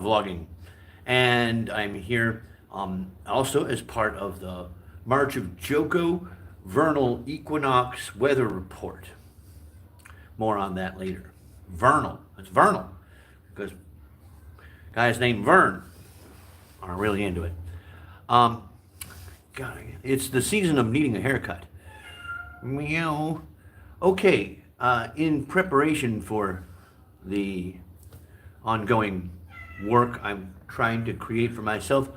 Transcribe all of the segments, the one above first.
vlogging. And I'm here also as part of the March of Joko Vernal Equinox Weather Report. More on that later. Vernal. It's vernal because guys named Vern are really into it. Um, God, it's the season of needing a haircut. Meow. Okay, in preparation for the ongoing work I'm trying to create for myself,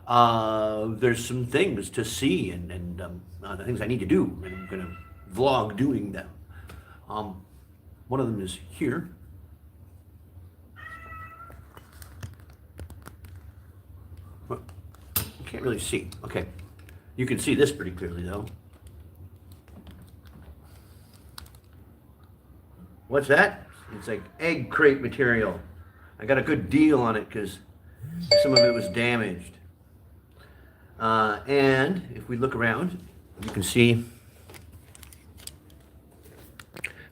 there's some things to see and the things I need to do, and I'm going to vlog doing them. Um, One of them is here. Well, you can't really see. Okay. You can see this pretty clearly, though. What's that? It's like egg crate material. I got a good deal on it because some of it was damaged. And if we look around, you can see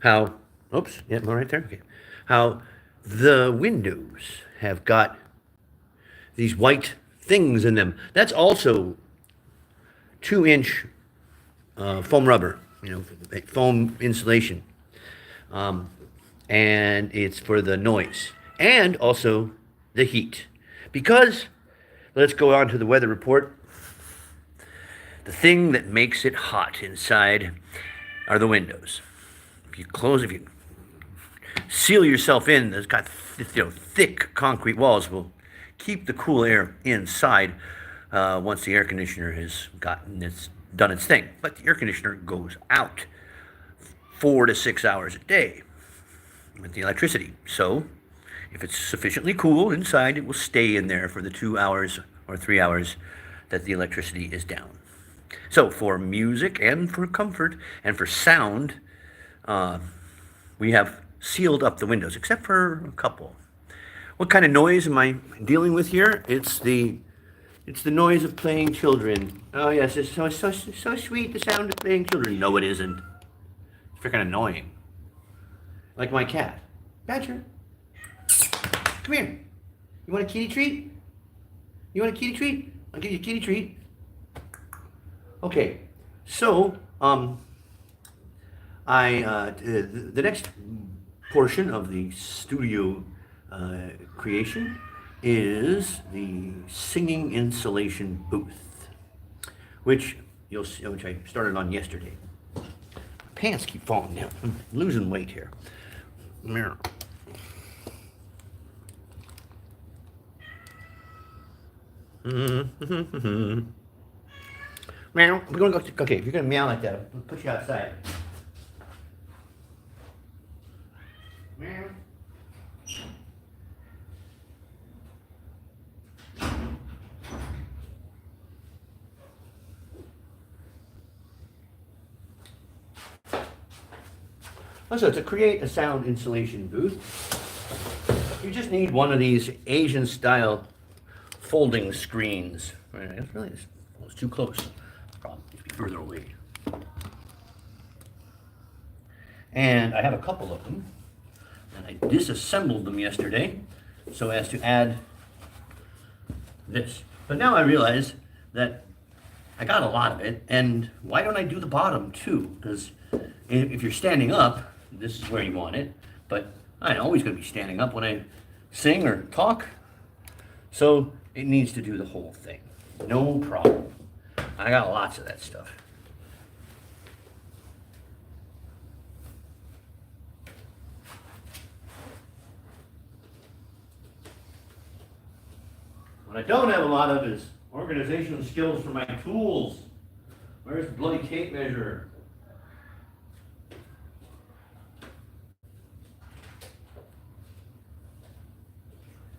how, oops, yeah, right there, okay, how the windows have got these white things in them. That's also 2-inch foam rubber, foam insulation. Um, and it's for the noise and also the heat. Because, let's go on to the weather report, the thing that makes it hot inside are the windows. If you seal yourself in, that's got thick concrete walls will keep the cool air inside once the air conditioner has done its thing. But the air conditioner goes out 4 to 6 hours a day with the electricity. So if it's sufficiently cool inside, it will stay in there for the 2 hours or 3 hours that the electricity is down. So for music and for comfort and for sound, uh, we have sealed up the windows, except for a couple. What kind of noise am I dealing with here? It's the noise of playing children. Oh yes, it's so sweet, the sound of playing children. No, it isn't. It's freaking annoying. Like my cat, Badger. Come here. You want a kitty treat? You want a kitty treat? I'll give you a kitty treat. Okay, so the next portion of the studio creation is the singing insulation booth, which which I started on yesterday. My pants keep falling down. I'm losing weight here. Mirror. Meow. We're gonna go. Okay, if you're gonna meow like that, I'll put you outside. Meow. Also, to create a sound insulation booth, you just need one of these Asian-style folding screens. Right, it's too close. Problem needs to be further away. And I have a couple of them, and I disassembled them yesterday so as to add this. But now I realize that I got a lot of it, and why don't I do the bottom too? Because if you're standing up, this is where you want it, but I'm always going to be standing up when I sing or talk, so it needs to do the whole thing. No problem. I got lots of that stuff. What I don't have a lot of is organizational skills for my tools. Where's the bloody tape measure?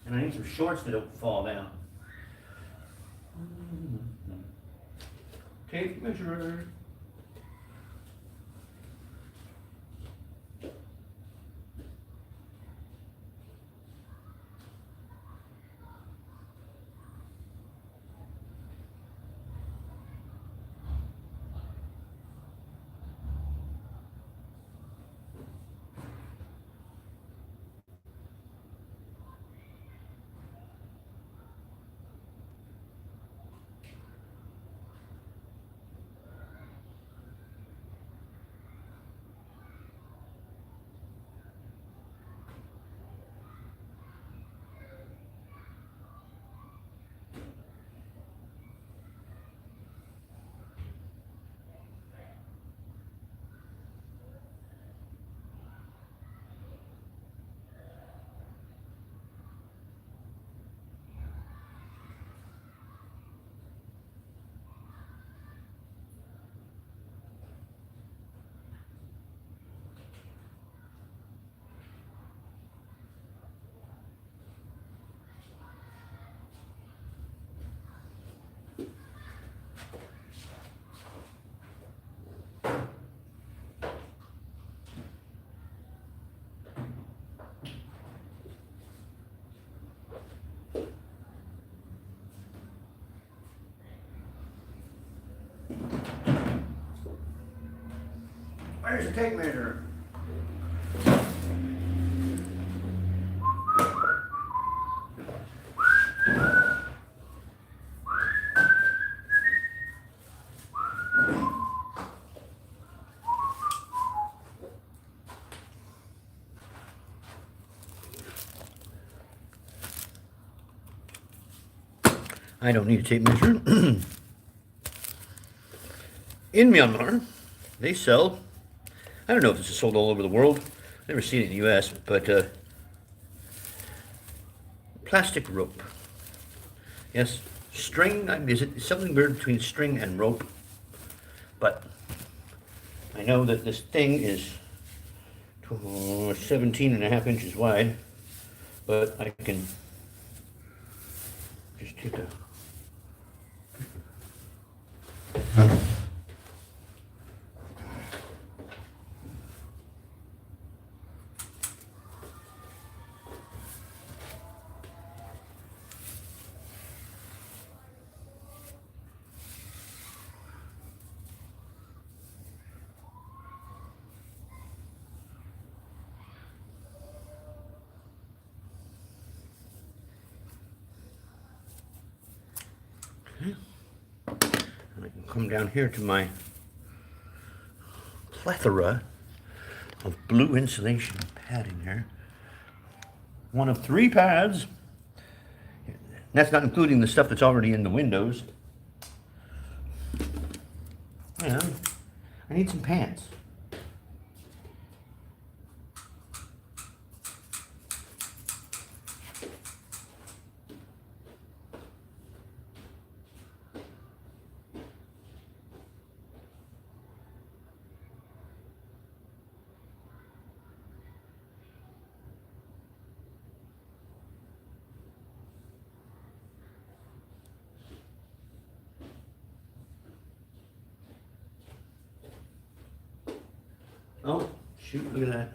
And I need some shorts that don't fall down. Tape measure. Where's the tape measure? I don't need a tape measure. In Myanmar, they sell, I don't know if this is sold all over the world, I've never seen it in the US, but plastic rope. Yes, string, is it something weird between string and rope? But I know that this thing is 17.5 inches wide, but I can just take a and I can come down here to my plethora of blue insulation padding here. One of 3 pads. That's not including the stuff that's already in the windows. And I need some pants. Oh, shoot, look at that.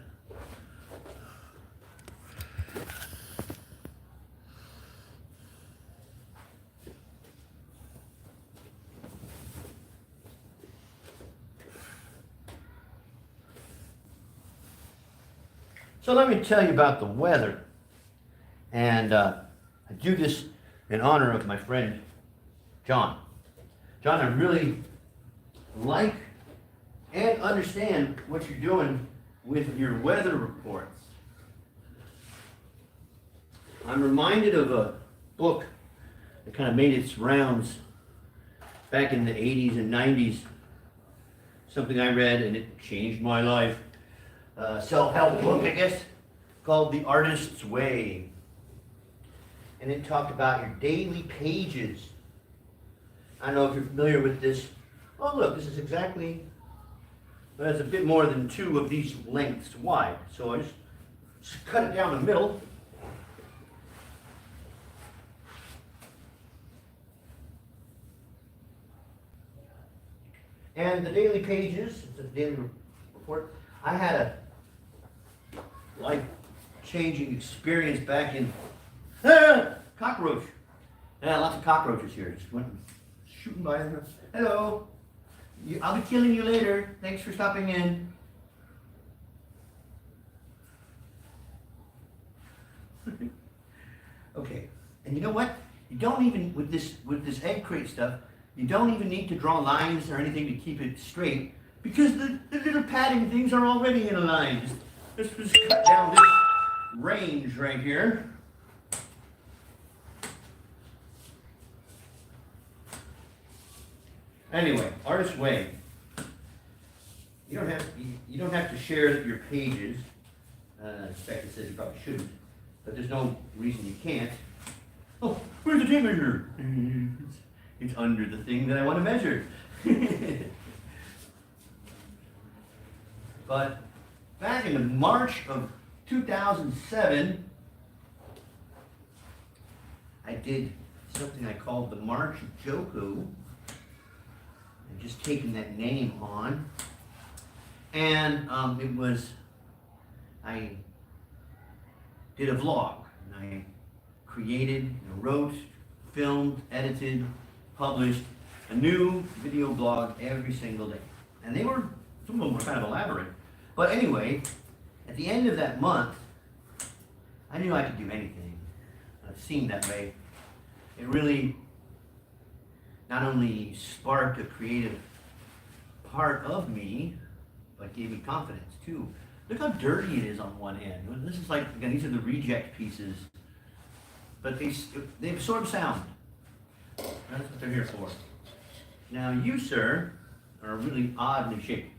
So let me tell you about the weather. And I do this in honor of my friend, John. John, I really like and understand what you're doing with your weather reports. I'm reminded of a book that kind of made its rounds back in the 80s and 90s. Something I read and it changed my life. Self-help book, I guess, called The Artist's Way. And it talked about your daily pages. I don't know if you're familiar with this. Oh, look, this is exactly, well, it's a bit more than 2 of these lengths wide. So I just cut it down the middle. And the daily pages, the daily report, I had a life-changing experience back in cockroach. Yeah, lots of cockroaches here. Just went shooting by them. Hello. I'll be killing you later. Thanks for stopping in. Okay. And you know what? You don't even with this egg crate stuff, you don't even need to draw lines or anything to keep it straight because the little padding things are already in a line. Just cut down this range right here. Anyway, Artist's Way. You don't have to share your pages. In fact, it says you probably shouldn't, but there's no reason you can't. Oh, where's the tape measure? It's under the thing that I want to measure. But back in March of 2007, I did something I called the March of Joko. I'm just taking that name on. And I did a vlog. And I created, wrote, filmed, edited, published a new video blog every single day. And some of them were kind of elaborate. But anyway, at the end of that month, I knew I could do anything. It seemed that way. It really not only sparked a creative part of me, but gave me confidence too. Look how dirty it is on one end. This is like, again, these are the reject pieces, but they absorb sound. That's what they're here for. Now you, sir, are really oddly shaped.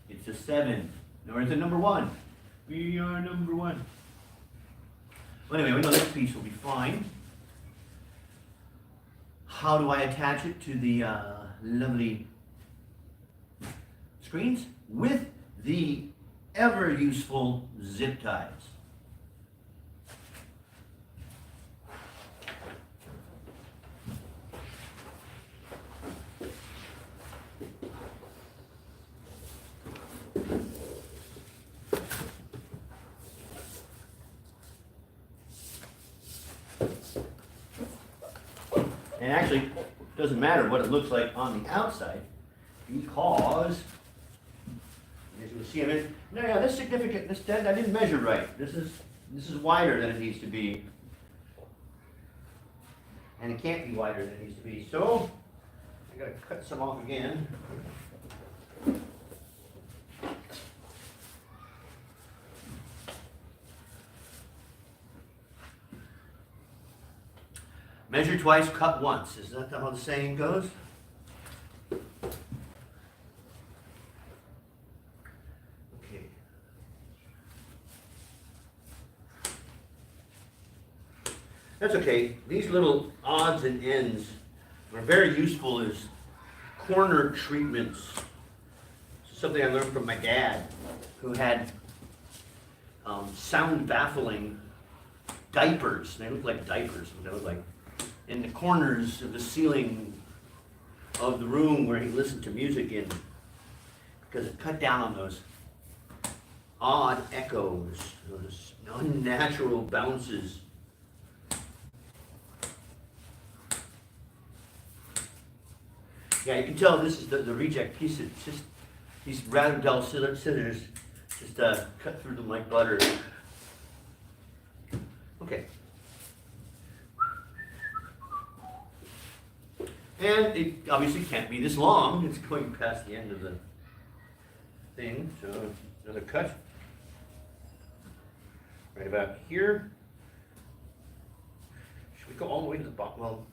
It's a 7, or it's a number 1. We are number 1. Well, anyway, we know this piece will be fine. How do I attach it to the lovely screens? With the ever useful zip ties. And actually, it doesn't matter what it looks like on the outside, because as you can see, this significant. I didn't measure right. This is wider than it needs to be, and it can't be wider than it needs to be. So I got to cut some off again. Measure twice, cut once. Is that how the saying goes? Okay. That's okay. These little odds and ends are very useful as corner treatments. This is something I learned from my dad, who had sound baffling diapers. They look like diapers. They look like in the corners of the ceiling of the room where he listened to music in, because it cut down on those odd echoes, those unnatural bounces. Yeah, you can tell this is the reject piece. It's just these rather dull scissors just cut through them like butter. Okay. And it obviously can't be this long. It's going past the end of the thing. So another cut. Right about here. Should we go all the way to the bottom? Well,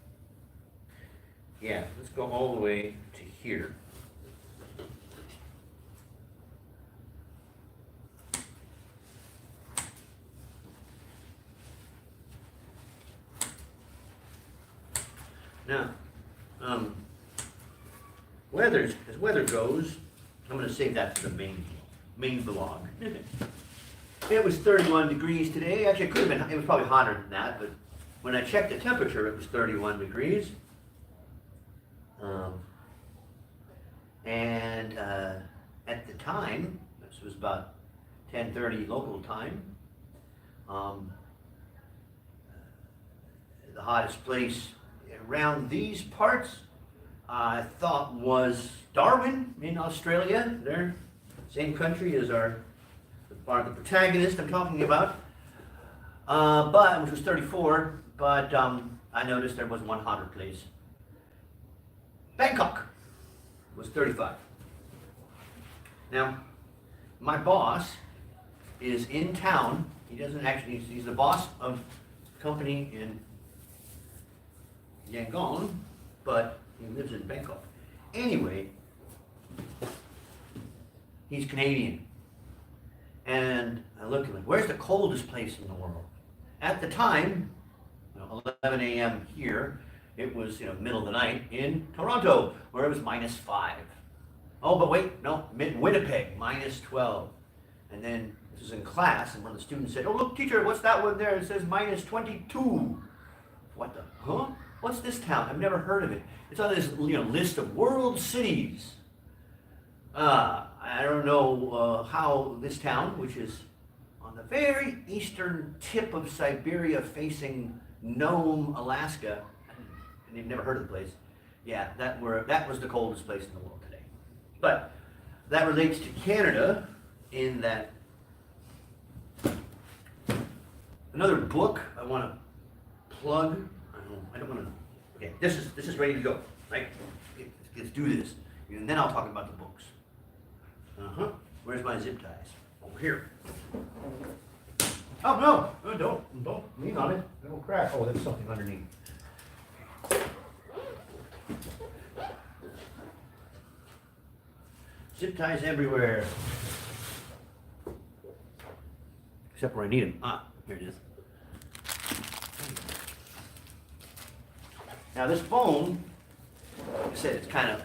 yeah, let's go all the way to here. Now, as weather goes, I'm going to save that for the main vlog. It was 31 degrees today. Actually, it could have been. It was probably hotter than that, but when I checked the temperature, it was 31 degrees. And at the time, this was about 10:30 local time. The hottest place around these parts, I thought, was Darwin in Australia. They're same country as the protagonist I'm talking about, which was 34. But I noticed there was one hotter place. Bangkok was 35. Now, my boss is in town. He doesn't actually. He's the boss of a company in Yangon, but he lives in Bangkok. Anyway, he's Canadian. And I look at him, where's the coldest place in the world? At the time, 11 a.m. here, it was middle of the night in Toronto, where it was -5. Oh, but wait, no, Winnipeg, -12. And then this was in class, and one of the students said, "Oh, look, teacher, what's that one there? It says -22. What the, huh? What's this town? I've never heard of it. It's on this list of world cities. I don't know how this town, which is on the very eastern tip of Siberia facing Nome, Alaska, and you've never heard of the place. Yeah, that was the coldest place in the world today. But that relates to Canada, in that. Another book I want to plug. I don't want to. Okay, this is ready to go. Right? Let's do this, and then I'll talk about the books. Where's my zip ties? Over here. Oh no! Oh, don't lean on it. It'll crack. Oh, there's something underneath. Zip ties everywhere. Except where I need them. Ah, here it is. Now this foam, like I said, it's kind of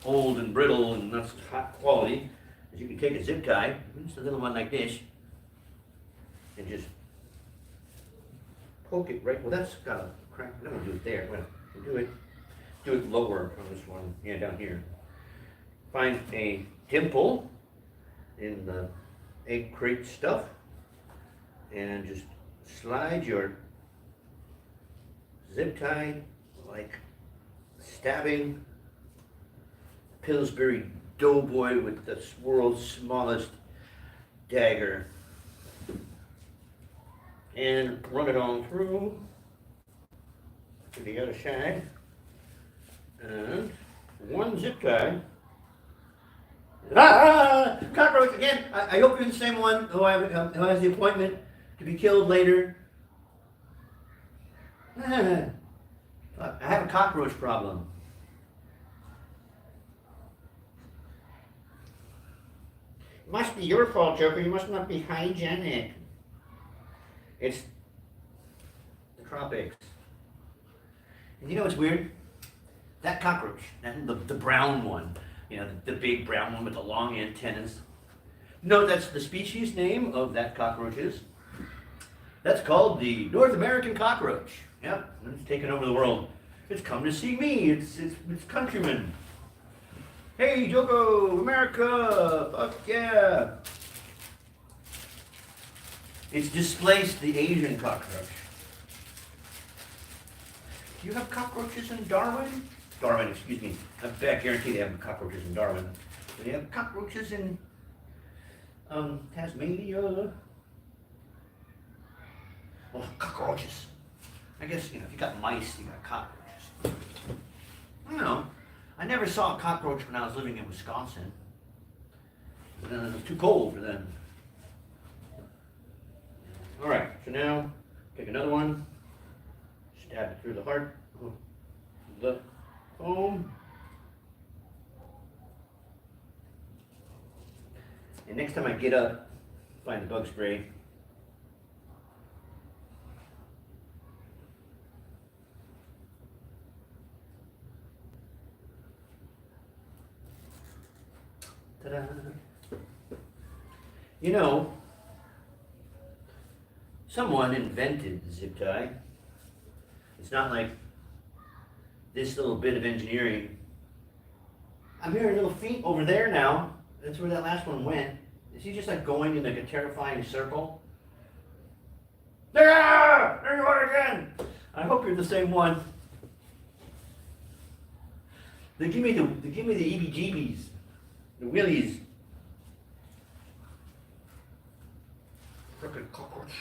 old and brittle and not such hot quality. As you can take a zip tie, just a little one like this, and just poke it right. Well, that's got a crack. I'm gonna do it there. Well, do it lower on this one. Yeah, down here. Find a dimple in the egg crate stuff, and just slide your zip tie like stabbing Pillsbury Doughboy with the world's smallest dagger, and run it on through to the other side, and one zip tie. Cockroach again. I hope you're the same one who has the appointment to be killed later. I have a cockroach problem. It must be your fault, Joker. You must not be hygienic. It's the tropics. And you know what's weird? That cockroach, the brown one, you know, the big brown one with the long antennas. No, that's the species name of that cockroach is. That's called the North American cockroach. Yep, it's taken over the world. It's come to see me. It's countrymen. Hey, Joko, America, fuck yeah. It's displaced the Asian cockroach. Do you have cockroaches in Darwin? Darwin, excuse me. I guarantee they have cockroaches in Darwin. Do they have cockroaches in Tasmania? Well, cockroaches. I guess, you know, if you got mice, you got cockroaches. I don't know. I never saw a cockroach when I was living in Wisconsin. It was too cold for them. All right, so now take another one, stab it through the heart of the foam. And next time I get up, find the bug spray. Ta-da. You know, someone invented the zip tie. It's not like this little bit of engineering. I'm hearing little feet over there now. That's where that last one went. Is he just like going in like a terrifying circle? There! There you are again! I hope you're the same one. They give me the EBGBs, the willies. Frickin' cockroach.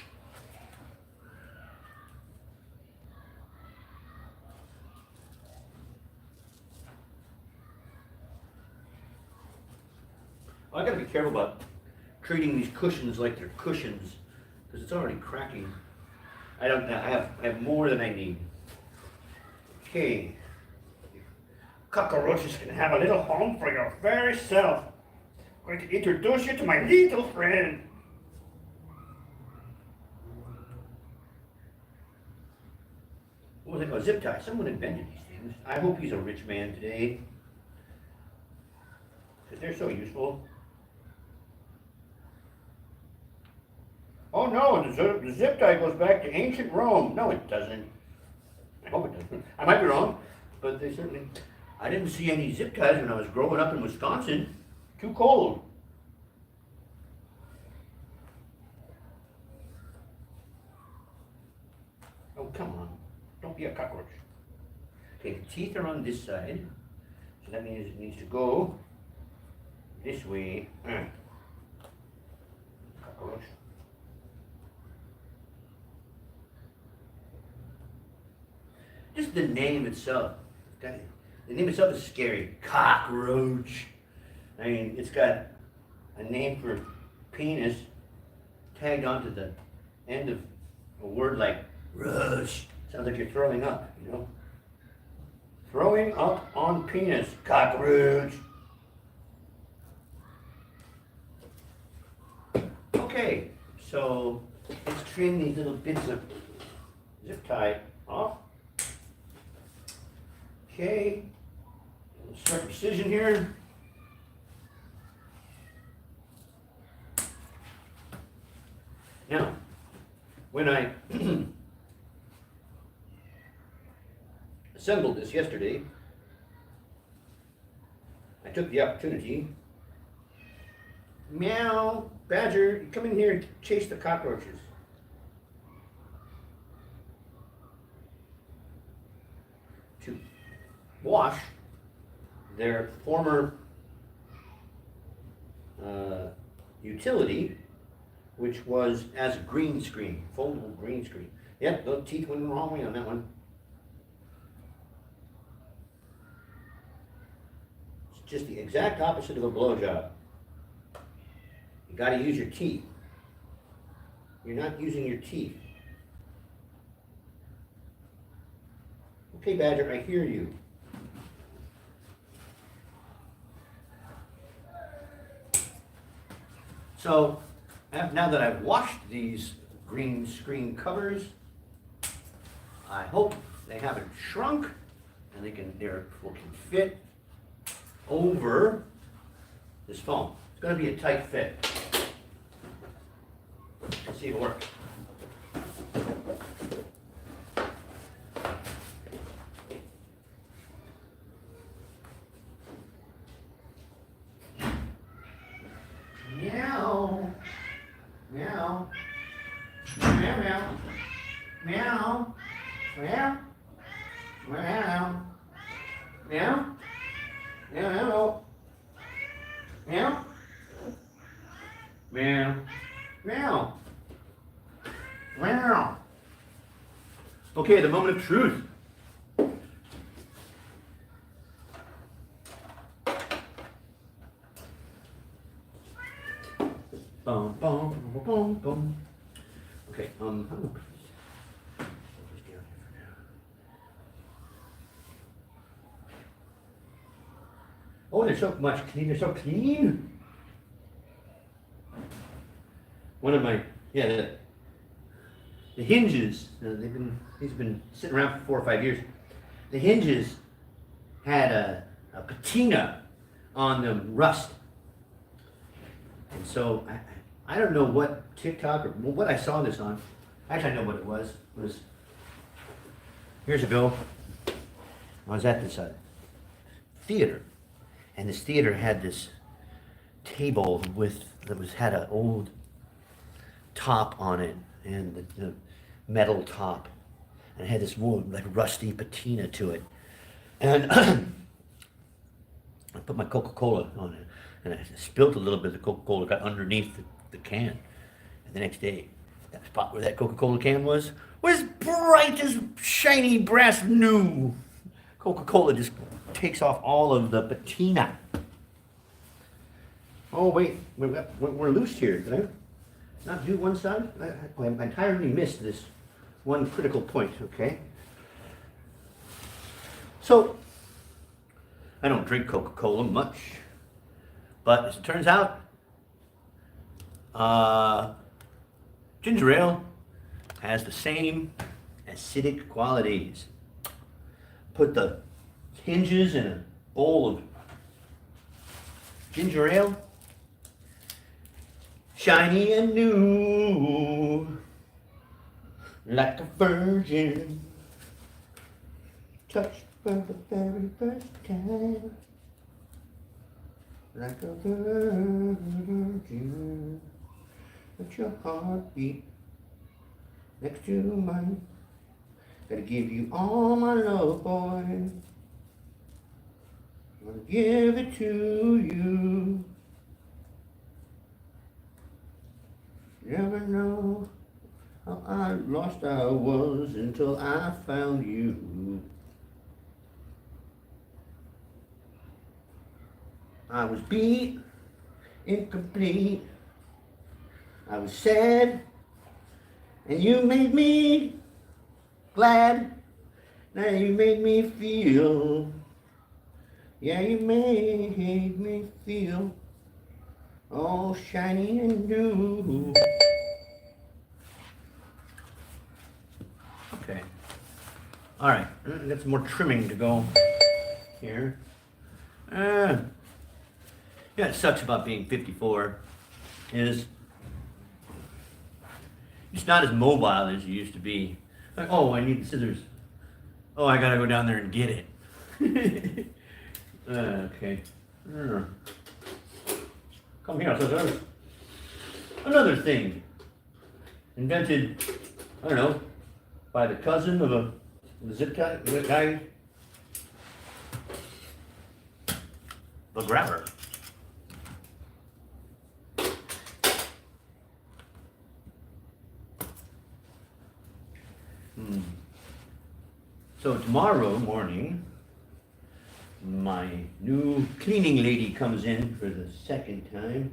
I gotta be careful about treating these cushions like they're cushions, because it's already cracking. I have more than I need. Okay. Cockroaches can have a little home for your very self. I'm going to introduce you to my little friend. What was it called? Zip tie. Someone invented these things. I hope he's a rich man today, because they're so useful. Oh no, the zip tie goes back to ancient Rome. No, it doesn't. I hope it doesn't. I might be wrong, but they certainly... I didn't see any zip ties when I was growing up in Wisconsin. Too cold. Oh, come on. Don't be a cockroach. Okay, the teeth are on this side, so that means it needs to go this way. Just the name itself. The name itself is scary. Cockroach. I mean, it's got a name for penis tagged onto the end of a word like rush. Sounds like you're throwing up, you know? Throwing up on penis. Cockroach. Okay, so let's trim these little bits of zip tie off. Okay, let's start precision here. Now, when I assembled this yesterday, I took the opportunity. Meow, Badger, come in here and chase the cockroaches. To wash their former utility, which was as a green screen, foldable green screen. Yep, those teeth went the wrong way on that one. It's just the exact opposite of a blowjob. You got to use your teeth. You're not using your teeth. Okay, Badger, I hear you. So, now that I've washed these green screen covers, I hope they haven't shrunk and they can fit over this foam. It's going to be a tight fit. Let's see if it works. Meow. Meow. Meow, meow. Meow. Meow. Meow. Meow. Meow. Meow. Meow. Meow. Meow. Okay, the moment of truth. Boom, boom, boom, boom, boom. Okay, oh, they're so much clean. They're so clean. One of my, the hinges. These have been sitting around for 4 or 5 years. The hinges had a patina on them, rust. And so I don't know what TikTok or what I saw this on. Actually, I know what it was. It was years ago. I was at this theater, and this theater had this table had an old top on it, and the metal top, and it had this like rusty patina to it. And I put my Coca-Cola on it, and I spilled a little bit of the Coca-Cola, got underneath the can. And the next day, that spot where that Coca-Cola can was bright as shiny brass new. Coca-Cola just takes off all of the patina. Oh wait, we're loose here. Did I not do one side? I entirely missed this one critical point, okay? So, I don't drink Coca-Cola much, but as it turns out, ginger ale has the same acidic qualities. Put the hinges in a bowl of ginger ale, shiny and new, like a virgin, touched for the very first time, like a virgin. Let your heart beat next to mine. Gotta give you all my love, boy. I'm gonna give it to you. Never know How I lost I was until I found you. I was beat, incomplete. I was sad, and you made me glad. Now you made me feel. Yeah, you made me feel all shiny and new. Okay. All right. Got some more trimming to go here. Yeah, it sucks about being 54 is it's not as mobile as you used to be. Like, oh, I need the scissors. Oh, I gotta go down there and get it. Okay. Come here, scissors. Another thing invented, I don't know, by the cousin of a zip tie guy. The grabber. So tomorrow morning, my new cleaning lady comes in for the second time.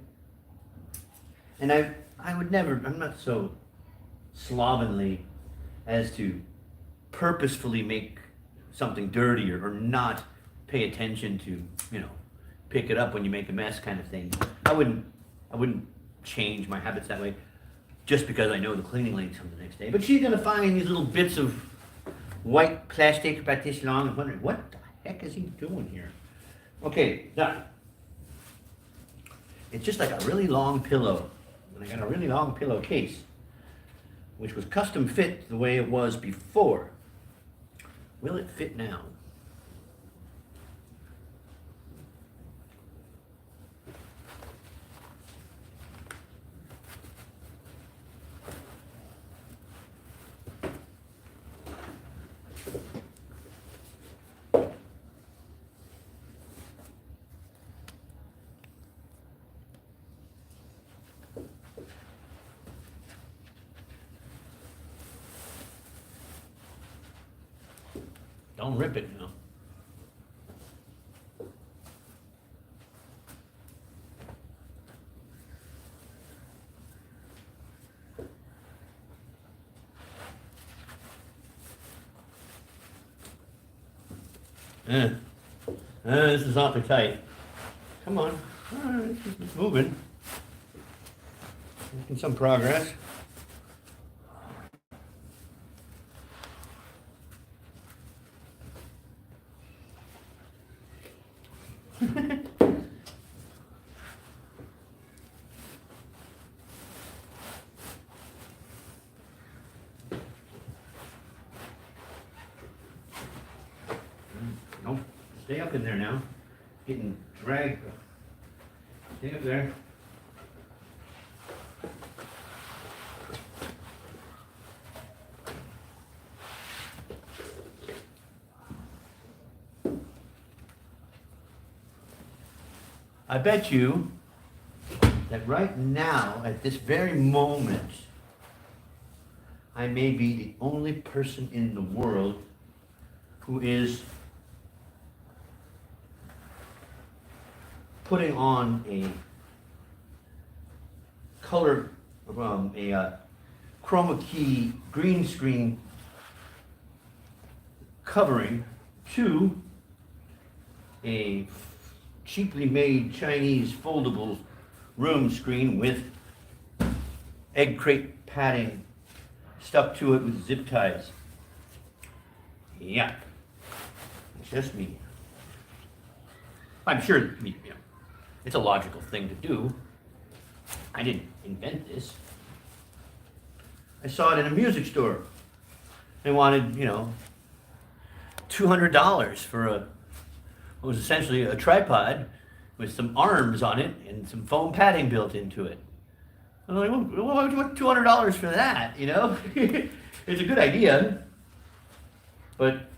And I would never, I'm not so slovenly as to purposefully make something dirty or not pay attention to, pick it up when you make a mess kind of thing. I wouldn't change my habits that way just because I know the cleaning lady comes the next day. But she's gonna find these little bits of white plastic about this long and wondering, what the heck is he doing here? Okay, now, it's just like a really long pillow. And I got a really long pillowcase, which was custom fit the way it was before. Will it fit now? Don't rip it now. This is awfully tight. Come on. It's moving. Making some progress. Nope. Stay up in there now. Getting dragged. Stay up there. I bet you that right now, at this very moment, I may be the only person in the world who is putting on a color, a chroma key green screen covering to a cheaply made Chinese foldable room screen with egg crate padding stuck to it with zip ties. Yeah, it's just me. I'm sure, it's a logical thing to do. I didn't invent this. I saw it in a music store. They wanted, $200 for what was essentially a tripod with some arms on it and some foam padding built into it. I'm like, well, why would you want $200 for that, It's a good idea, but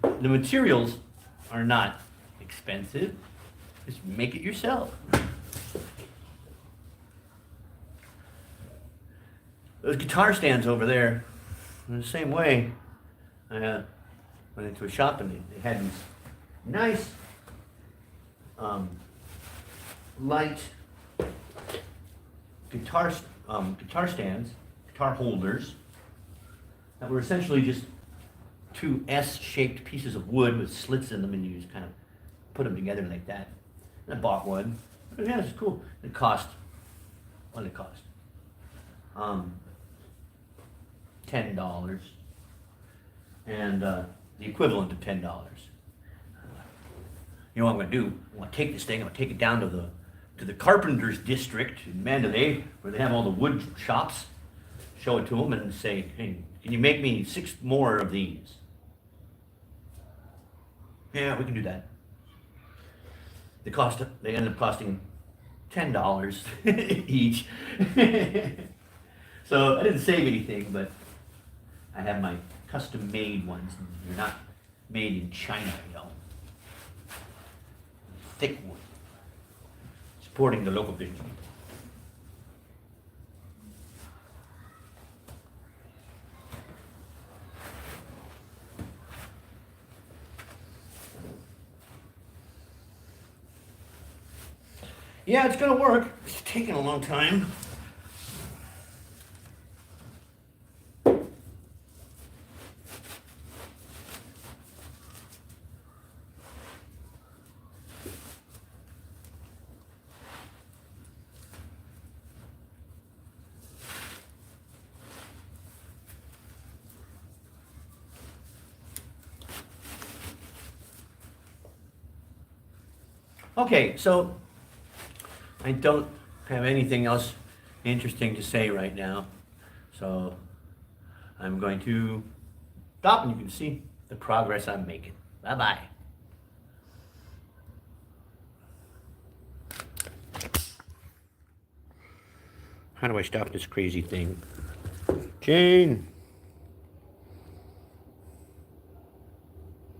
the materials are not expensive. Just make it yourself. Those guitar stands over there, in the same way, I went into a shop and they had these nice light guitar stands, guitar holders that were essentially just two S-shaped pieces of wood with slits in them, and you just kind of put them together like that. And I bought one. Yeah, it's cool. It cost, what did it cost? $10, and the equivalent of $10. You know what I'm going to do? I'm going to take this thing. I'm going to take it down to the carpenters district in Mandalay, where they have all the wood shops. Show it to them and say, "Hey, can you make me 6 more of these?" Yeah, we can do that. They ended up costing $10 each. So I didn't save anything, but I have my custom-made ones. And they're not made in China, you know. Thick wood. Supporting the local business. Yeah, it's gonna work. It's taking a long time. Okay, so I don't have anything else interesting to say right now, so I'm going to stop and you can see the progress I'm making. Bye-bye. How do I stop this crazy thing? Jane!